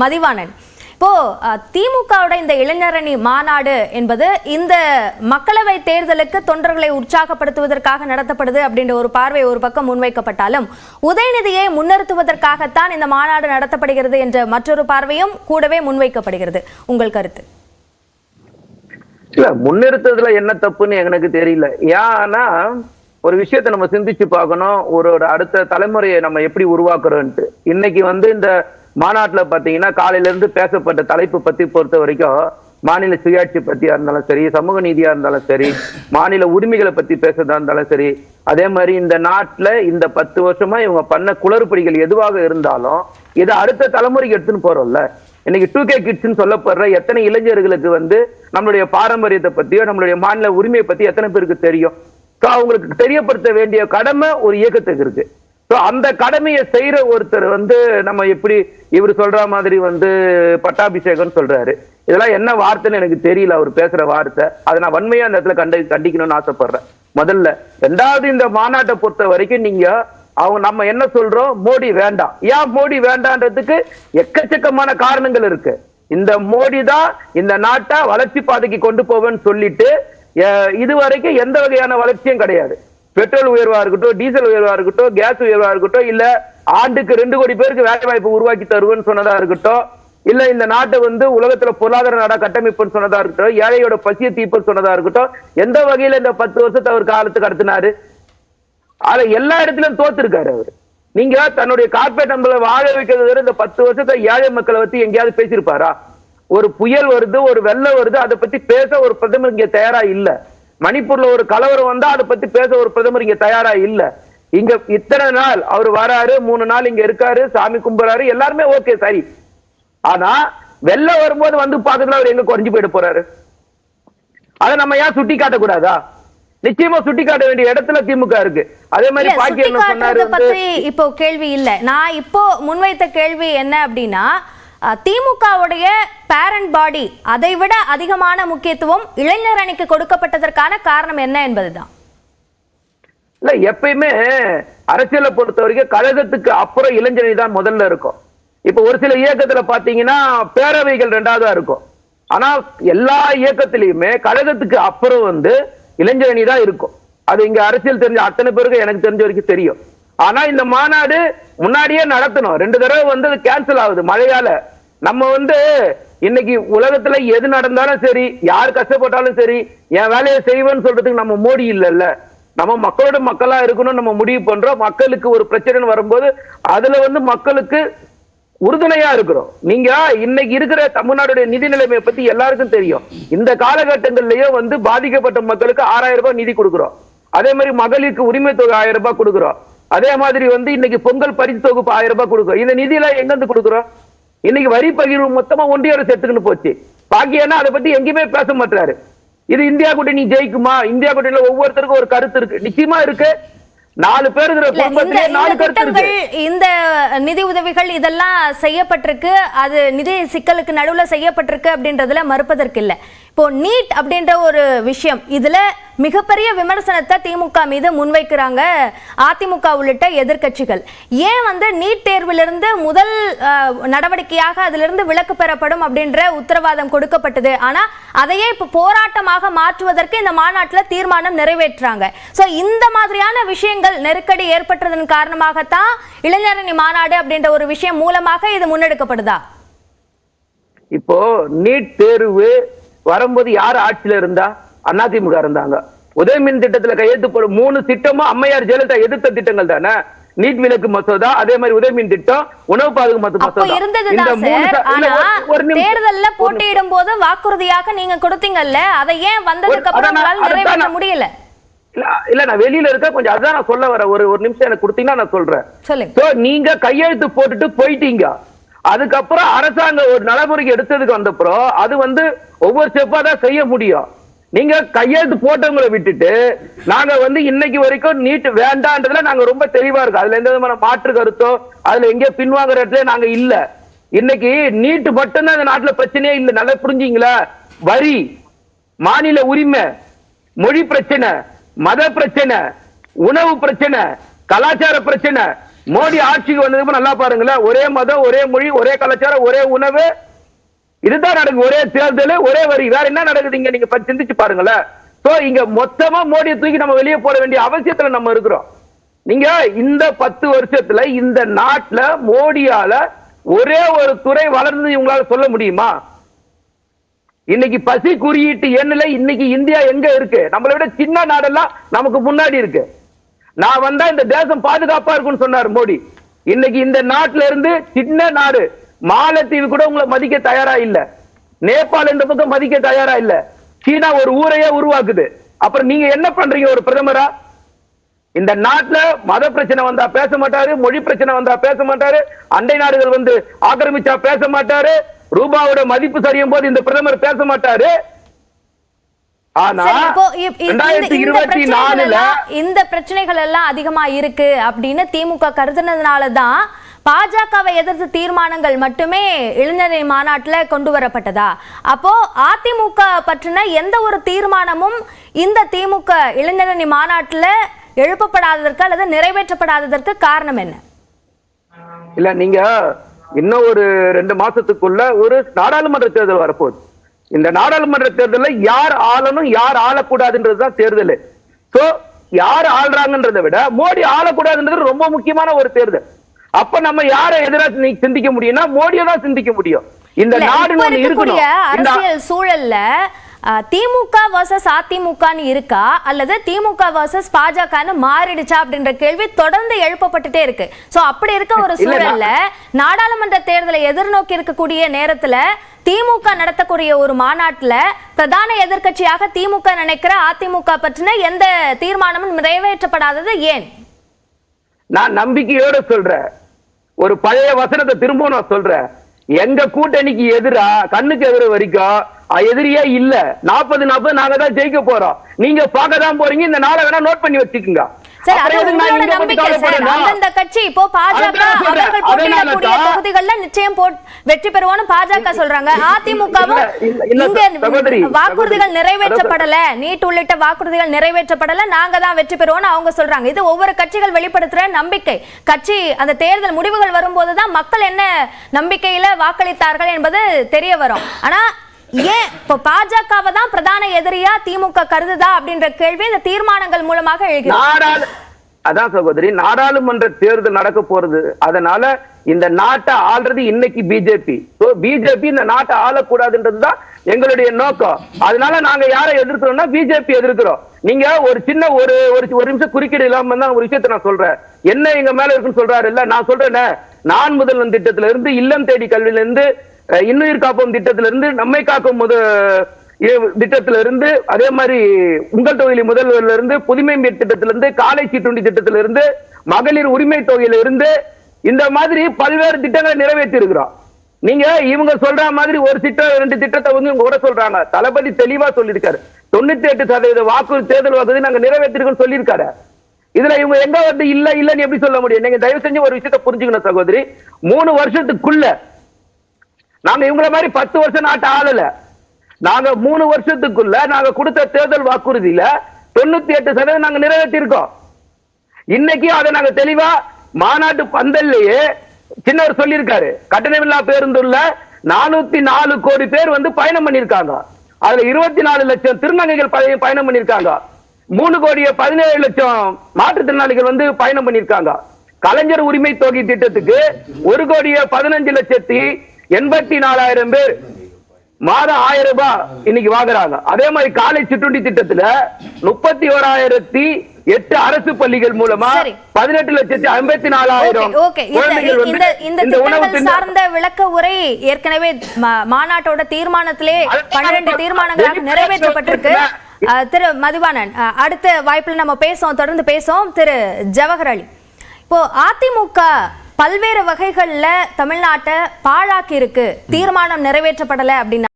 மதிவாணன், இப்போ திமுகவோட இந்த இளைஞரணி மாநாடு என்பது இந்த மக்களவை தேர்தலுக்கு தொண்டர்களை உற்சாகப்படுத்துவதற்காக நடத்தப்படுது அப்படின்ற ஒரு பார்வை ஒரு பக்கம் முன்வைக்கப்பட்டாலும் உதயநிதியை முன்னிறுத்துவதற்காகத்தான் இந்த மாநாடு நடத்தப்படுகிறது என்ற மற்றொரு பார்வையும் கூடவே முன்வைக்கப்படுகிறது. உங்கள் கருத்து? இல்ல, முன்னிறுத்ததுல என்ன தப்புன்னு எனக்கு தெரியல. ஏன்னா ஒரு விஷயத்தை நம்ம சிந்திச்சு பார்க்கணும், ஒரு அடுத்த தலைமுறையை நம்ம எப்படி உருவாக்குறோம்ட்டு. இன்னைக்கு இந்த மாநாட்டுல பாத்தீங்கன்னா காலையில இருந்து பேசப்பட்ட தலைப்பு பத்தி பொறுத்த வரைக்கும் மாநில சுயாட்சி பத்தியா இருந்தாலும் சரி, சமூக நீதியா இருந்தாலும் சரி, மாநில உரிமைகளை பத்தி பேசுறதா இருந்தாலும் சரி, அதே மாதிரி இந்த நாட்டுல இந்த 10 வருஷமா இவங்க பண்ண குளறுபடிகள் எதுவாக இருந்தாலும் இதை அடுத்த தலைமுறைக்கு எடுத்துன்னு போறோம்ல. இன்னைக்கு 2K கிட்ஸ்ன்னு சொல்லப்படுற எத்தனை இளைஞர்களுக்கு நம்மளுடைய பாரம்பரியத்தை பத்தியோ நம்மளுடைய மாநில உரிமையை பத்தி எத்தனை பேருக்கு தெரியும்? அவங்களுக்கு தெரியப்படுத்த வேண்டிய கடமை ஒரு இயக்கத்துக்கு இருக்கு. அந்த கடமையை செய்யற ஒருத்தர் நம்ம எப்படி இவர் சொல்ற மாதிரி பட்டாபிஷேகம் சொல்றாரு. இதெல்லாம் என்ன வார்த்தைன்னு எனக்கு தெரியல, அவர் பேசுற வார்த்தை. அதை நான் வன்மையா அந்த இடத்துல கண்டிக்கணும்னு ஆசைப்படுறேன். முதல்ல. ரெண்டாவது, இந்த மாநாட்டை பொறுத்த வரைக்கும் நம்ம என்ன சொல்றோம், மோடி வேண்டாம். ஏன் மோடி வேண்டான்றதுக்கு எக்கச்சக்கமான காரணங்கள் இருக்கு. இந்த மோடி தான் இந்த நாட்டை வளர்ச்சி பாதைக்கு கொண்டு போவேன்னு சொல்லிட்டு இதுவரைக்கும் எந்த வகையான வளர்ச்சியும் கிடையாது. பெட்ரோல் உயர்வா இருக்கட்டும், டீசல் உயர்வா இருக்கட்டும், கேஸ் உயர்வா இருக்கட்டும், இல்ல ஆண்டுக்கு 2 கோடி பேருக்கு வேலை வாய்ப்பு உருவாக்கி தருவேன்னு சொன்னதா இருக்கட்டும், இல்ல இந்த நாட்டை உலகத்துல பொருளாதார நாடா கட்டமைப்புன்னு சொன்னதா இருக்கட்டும், ஏழையோட பசிய தீர்ப்புன்னு சொன்னதா இருக்கட்டும், எந்த வகையில இந்த 10 வருஷத்தை அவர் காலத்துக்கு கடத்தினாரு? ஆனா எல்லா இடத்திலும் தோத்துருக்காரு அவரு. நீங்க தன்னுடைய கார்பரேட் நம்மளை வாழ வைக்கிறது இந்த 10 வருஷத்தை ஏழை மக்களை பத்தி எங்கேயாவது பேசியிருப்பாரா? ஒரு புயல் வருது, ஒரு வெள்ளம் வருது, அதை பத்தி பேச ஒரு பிரதமர் இங்க தயாரா இல்ல. மணிப்பூர்ல ஒரு கலவரம் வந்தா அதை பத்தி பேச ஒரு பிரதமர் இங்க தயாரா இல்ல. இங்க இத்தனை நாள் அவர் வராரு, 3 நாள் இங்க இருக்காரு, சாமி கும்பிடுறாரு, எல்லாருமே ஓகே சரி. ஆனா வெள்ளம் வரும்போது பாத்துக்கலாம் அவர் எங்க குறைஞ்சு போயிட போறாரு? அதை நம்ம ஏன் சுட்டி காட்டக்கூடாதா? நிச்சயமா சுட்டி காட்ட வேண்டிய இடத்துல திமுக இருக்கு. அதே மாதிரி பத்தி இப்போ கேள்வி இல்ல. நான் இப்போ முன்வைத்த கேள்வி என்ன அப்படின்னா, திமுகவுடைய பேரண்ட் பாடி அதை விட அதிகமான முக்கியத்துவம் இளைஞர் அணிக்கு கொடுக்கப்பட்டதற்கான காரணம் என்ன என்பதுதான். இல்ல, எப்பயுமே அரசியலை பொறுத்த வரைக்கும் கழகத்துக்கு அப்புறம் இளைஞரணி தான் முதல்ல இருக்கும். இப்ப ஒரு சில இயக்கத்துல பாத்தீங்கன்னா பேரவைகள் 2வதா இருக்கும். ஆனா எல்லா இயக்கத்திலயுமே கழகத்துக்கு அப்புறம் இளைஞரணி தான் இருக்கும். அது இங்க அரசியல் தெரிஞ்ச அத்தனை பேருக்கு எனக்கு தெரிஞ்ச வரைக்கும் தெரியும். ஆனா இந்த மாநாடு முன்னாடியே நடத்தணும். 2 தடவை கேன்சல் ஆகுது மழையால. நம்ம இன்னைக்கு உலகத்துல எது நடந்தாலும் சரி, யார் கஷ்டப்பட்டாலும் சரி, என் வேலையை செய்வேன்னு சொல்றதுக்கு நம்ம மோடி இல்லைல்ல. நம்ம மக்களோட மக்களா இருக்கணும், நம்ம முடிவு பண்றோம். மக்களுக்கு ஒரு பிரச்சனை வரும்போது அதுல மக்களுக்கு உறுதுணையா இருக்கிறோம். நீங்க இன்னைக்கு இருக்கிற தமிழ்நாடுடைய நிதி நிலைமையை பத்தி எல்லாருக்கும் தெரியும். இந்த காலகட்டங்கள்லயே பாதிக்கப்பட்ட மக்களுக்கு 6000 ரூபாய் நிதி கொடுக்கிறோம். அதே மாதிரி மகளிருக்கு உரிமை தொகை 1000 ரூபாய் கொடுக்கிறோம். அதே மாதிரி இன்னைக்கு பொங்கல் பரிசு தொகுப்பு 1000 ரூபாய் கொடுக்கிறோம். இந்த நிதியில எங்க கொடுக்கிறோம்? இன்னைக்கு வரி பகிர்வு மொத்தமா ஒன்றிய அரசு எடுத்துக்கிட்டு போச்சு. பாக்கியன்னா அதை பத்தி எங்கேயுமே பேச மாட்டாரு. இது இந்தியா கூட்டணி ஜெயிக்குமா? இந்தியா கூட்டணியில ஒவ்வொருத்தருக்கும் ஒரு கருத்து இருக்கு, நிச்சயமா இருக்கு. 4 பேர் இந்த நிதி உதவிகள் இதெல்லாம் செய்யப்பட்டிருக்கு, அது நிதி சிக்கலுக்கு நடுவுல செய்யப்பட்டிருக்கு அப்படின்றதுல மறுப்பதற்கு இல்லை. இப்போ நீட் அப்படின்ற ஒரு விஷயம், இதுல மிகப்பெரிய விமர்சனத்தை திமுக மீது முன்வைக்கிறாங்க அதிமுக உள்ளிட்ட எதிர்கட்சிகள். ஏன் நீட் தேர்விலிருந்து முதல் நடவடிக்கையாக அதிலிருந்து விலக்கு பெறப்படும் அப்படின்ற உத்தரவாதம் கொடுக்கப்பட்டது. ஆனா அதையே இப்ப போராட்டமாக மாற்றுவதற்கு இந்த மாநாட்டில் தீர்மானம் நிறைவேற்றாங்க. சோ இந்த மாதிரியான விஷயங்கள் நெருக்கடி ஏற்பட்டதன் காரணமாகத்தான் இளைஞரணி மாநாடு அப்படின்ற ஒரு விஷயம் மூலமாக இது முன்னெடுக்கப்படுதா? இப்போ நீட் தேர்வு வரும்போது யார் ஆட்சியில இருந்தா? அதிமுக இருந்தாங்க. உதயமின் திட்டத்துல கையெழுத்து போடும் 3 திட்டமும் அம்மையார் ஜெயலலிதா எதிர்த்த திட்டங்கள் தானே. நீட் விலக்கு மசோதா, அதே மாதிரி உதயமின் திட்டம், உணவு பாதுகாப்பு மசோதா. தேர்தல்ல போட்டியிடும் போது வாக்குறுதியாக நீங்க கொடுத்தீங்கல்ல, அதை ஏன் வந்ததுக்கு அப்புறம் நிறைவேற்ற முடியல? இல்ல, நான் வெளியில இருக்க கொஞ்சம் அதான் நான் சொல்ல வரேன். ஒரு நிமிஷம் எனக்கு கொடுத்தீங்கன்னா நான் சொல்றேன். நீங்க கையெழுத்து போட்டுட்டு போயிட்டீங்க. அதுக்கப்புறம் அரசாங்கம் ஒரு நடைமுறைக்கு எடுத்ததுக்கு வந்தப்புறம் அது ஒவ்வொரு ஸ்டெப்பா தான் செய்ய முடியும். நீங்க கையெழுத்து போட்டவங்களை விட்டுட்டு நாங்க இன்னைக்கு வரைக்கும் நீட் வேண்டான்றதுல நாங்க ரொம்ப தெளிவா இருக்கோம். அதுல எந்த விதமான மாற்று கருத்தோ அதுல எங்க பின்வாங்குற இடத்துல நாங்க இல்ல. இன்னைக்கு நீட் மட்டும்தான் இந்த நாட்டுல பிரச்சனையே இல்லை. நல்லா புரிஞ்சீங்களா? வரி, மாநில உரிமை, மொழி பிரச்சனை, மத பிரச்சனை, உணவு பிரச்சனை, கலாச்சார பிரச்சனை, மோடி ஆட்சிக்கு வந்ததுக்கு நல்லா பாருங்களேன், ஒரே மதம், ஒரே மொழி, ஒரே கலாச்சாரம், ஒரே உணவு, இதுதான் நடக்குது. ஒரே தேர்தல், ஒரே வரி, வேற என்ன நடக்குது இங்க? நீங்க சிந்திச்சு பாருங்களேன். சோ இங்க மொத்தமா மோடியை தூக்கி நம்ம வெளியே போட வேண்டிய அவசியத்துல நம்ம இருக்கிறோம். நீங்க இந்த 10 வருஷத்துல இந்த நாட்டுல மோடியால ஒரே ஒரு துறை வளர்ந்து உங்களால சொல்ல முடியுமா? இன்னைக்கு பசி குறியீட்டு எண்ணில இன்னைக்கு இந்தியா எங்க இருக்கு? நம்மளை விட சின்ன நாடெல்லாம் நமக்கு முன்னாடி இருக்கு. நான் வந்தா இந்த தேசம் பாதுகாப்பா இருக்கும்னு சொன்னார் மோடி. இன்னைக்கு இந்த நாட்டுல இருந்து சின்ன நாடு மாலத்தீவு கூட உங்களை மதிக்க தயாரா இல்ல, நேபாள் இந்த பக்கம் மதிக்க தயாரா இல்ல, சீனா ஒரு ஊரையே உருவாக்குது. அப்புறம் நீங்க என்ன பண்றீங்க ஒரு பிரதமரா? இந்த நாட்டுல மத பிரச்சனை வந்தா பேச மாட்டாரு, மொழி பிரச்சனை வந்தா பேச மாட்டாரு, அண்டை நாடுகள் வந்து ஆக்கிரமிச்சா பேச மாட்டாரு, ரூபாவோட மதிப்பு சரியும் போது இந்த பிரதமர் பேச மாட்டாரு. ஆனா 2024ல இந்த பிரச்சனைகள் எல்லாம் அதிகமா இருக்கு அப்படின்னு திமுக கருதுனதுனாலதான் பாஜகவை எதிர்த்து தீர்மானங்கள் மட்டுமே இளைஞரணி மாநாட்டுல கொண்டு வரப்பட்டதா? அப்போ அதிமுக பற்றின எந்த ஒரு தீர்மானமும் இந்த திமுக இளைஞரணி மாநாட்டுல எழுப்பப்படாததற்கு அல்லது நிறைவேற்றப்படாததற்கு காரணம் என்ன? இல்ல, நீங்க இன்னும் ஒரு 2 மாசத்துக்குள்ள ஒரு நாடாளுமன்ற தேர்தல் வரப்போகுது. இந்த நாடாளுமன்ற தேர்தலில் யார் ஆளணும் யார் ஆளக்கூடாதுன்றதுதான் தேர்தல். சோ யார் ஆள்றாங்கன்றதை விட மோடி ஆளக்கூடாதுன்றது ரொம்ப முக்கியமான ஒரு தேர்தல். அப்ப நம்ம யாரை எதிராக சிந்திக்க முடியும்னா மோடியை தான் சிந்திக்க முடியும். இந்த நாடு அரசியல் சூழல்ல திமுக வர்சஸ் அதிமுகன்னு இருக்கா அல்லது திமுக வர்சஸ் பாஜகன்னு மாறிடுச்சா அப்படின்ற கேள்வி தொடர்ந்து எழுப்பப்பட்டுட்டே இருக்கு. சோ அப்படி இருக்க ஒரு சூழல்ல நாடாளுமன்ற தேர்தலை எதிர்நோக்கி இருக்கக்கூடிய நேரத்துல திமுக நடத்தக்கூடிய ஒரு மாநாட்டுல பிரதான எதிர்க்கட்சியாக திமுக நினைக்கிற அதிமுக பற்றின எந்த தீர்மானமும் நிறைவேற்றப்படாதது ஏன்? நான் நம்பிக்கையோட சொல்றேன், ஒரு பழைய வசனத்தை திரும்ப நான் சொல்றேன். எங்க கூட்டணிக்கு எதிரா கண்ணுக்கு எதிர வரைக்கும் எதிரியே இல்ல. 40-40 நாங்க தான் ஜெயிக்க போறோம். நீங்க பார்க்க தான் போறீங்க. இந்த நாளை வேணா நோட் பண்ணி வச்சுக்கோங்க. அந்தந்த கட்சி இப்போ பாஜக அவர்கள் போட்டியிடக்கூடிய தொகுதிகள்ல நிச்சயம் வெற்றி பெறுவோம்னு பாஜக சொல்றாங்க. அதிமுகவும் இங்க வாக்குறுதிகள் நிறைவேற்றப்படல, நீட் உள்ளிட்ட வாக்குறுதிகள் நிறைவேற்றப்படல, நாங்க தான் வெற்றி பெறுவோம்னு அவங்க சொல்றாங்க. இது ஒவ்வொரு கட்சிகள் வெளிப்படுத்துற நம்பிக்கை. கட்சி அந்த தேர்தல் முடிவுகள் வரும்போதுதான் மக்கள் என்ன நம்பிக்கையில வாக்களித்தார்கள் என்பது தெரிய வரும். ஆனா ஏன் இப்போ பாஜகவை தான் பிரதான எதிரியா திமுக கருதுதா அப்படின்ற கேள்வி இந்த தீர்மானங்கள் மூலமாக எழுகிறது. அதான் சகோதரி, நாடாளுமன்ற தேர்தல் நடக்க போறது. அதனால இந்த நாட்டை ஆள்றது இன்னைக்கு பிஜேபி. பிஜேபி இந்த நாட்டை ஆளக்கூடாதுன்றதுதான் எங்களுடைய நோக்கம். அதனால நாங்க யாரை எதிர்க்கிறோம்னா பிஜேபி எதிர்க்கிறோம். நீங்க ஒரு சின்ன ஒரு நிமிஷம் குறுக்கீடு இல்லாம தான் ஒரு விஷயத்தை நான் சொல்றேன். என்ன எங்க மேல இருக்குன்னு சொல்றாரு இல்ல, நான் சொல்றேன், நான் முதல்வன் திட்டத்தில இருந்து இல்லம் தேடி கல்வியில இருந்து இன்னுயிர் காப்போம் திட்டத்திலிருந்து நம்மை காக்கும் திட்டத்திலிருந்து அதே மாதிரி உங்கள் தொகுதி முதல்வர்ல இருந்து புதுமை திட்டத்திலிருந்து காலை சீட்டுண்டி திட்டத்திலிருந்து மகளிர் உரிமை தொகையில இருந்து இந்த மாதிரி பல்வேறு திட்டங்களை நிறைவேற்றி இருக்கிறோம். நீங்க இவங்க சொல்ற மாதிரி ஒரு திட்டம் 2 திட்டத்தை வந்து கூட சொல்றாங்க. தளபதி தெளிவா சொல்லியிருக்காரு, 98% வாக்குறுதி தேர்தல் வாக்குறுதி நாங்க நிறைவேற்றிருக்கோம் சொல்லியிருக்காரு. இதுல இவங்க எங்க வந்து இல்ல இல்லன்னு எப்படி சொல்ல முடியும்? நீங்க தயவு செஞ்சு ஒரு விஷயத்தை புரிஞ்சுக்கணும் சகோதரி. 3 வருஷத்துக்குள்ள நாங்க இவங்கள மாதிரி 10 வருஷம் நாட்டை ஆளல. நாங்க 3 வருஷத்துக்குள்ள நாங்க கொடுத்த தேர்தல் வாக்குறுதியில 98% நாங்க நிறைவேற்றிருக்கோம். இன்னைக்கு அதை நாங்க தெளிவா மாநாட்டு பந்தல்லையே சின்னர் சொல்லியிருக்காரு. கட்டணமில்லா பேருந்துள்ள 404 கோடி பேர் வந்து பயணம் பண்ணிருக்காங்க. அதுல 24 லட்சம் திருநங்கைகள் பயணம் பண்ணிருக்காங்க. 3,17 லட்சம் மாற்றுத்திறனாளிகள் வந்து பயணம் பண்ணிருக்காங்க. கலைஞர் உரிமை தொகை திட்டத்துக்கு 1,15,84,000 பேர் மாதம் 1000 ரூபாய் இன்னைக்கு வாங்குறாங்க. அதே மாதிரி காலை சிற்றுண்டி திட்டத்துல 31,008 அரசு பள்ளிகள் மூலமா 18,54,000 இந்த உணவு சார்ந்த விளக்க உரை ஏற்கனவே மாநாட்டோட தீர்மானத்திலே 12 தீர்மானங்களாக நிறைவேற்றப்பட்டிருக்கு. திரு மதிவாணன், அடுத்த வாய்ப்புல நம்ம தொடர்ந்து பேசுவோம். திரு ஜவஹர் அலி, இப்போ அதிமுக பல்வேறு வகைகள்ல தமிழ்நாட்டை பாழாக்கி இருக்கு, தீர்மானம் நிறைவேற்றப்படல அப்படின்னா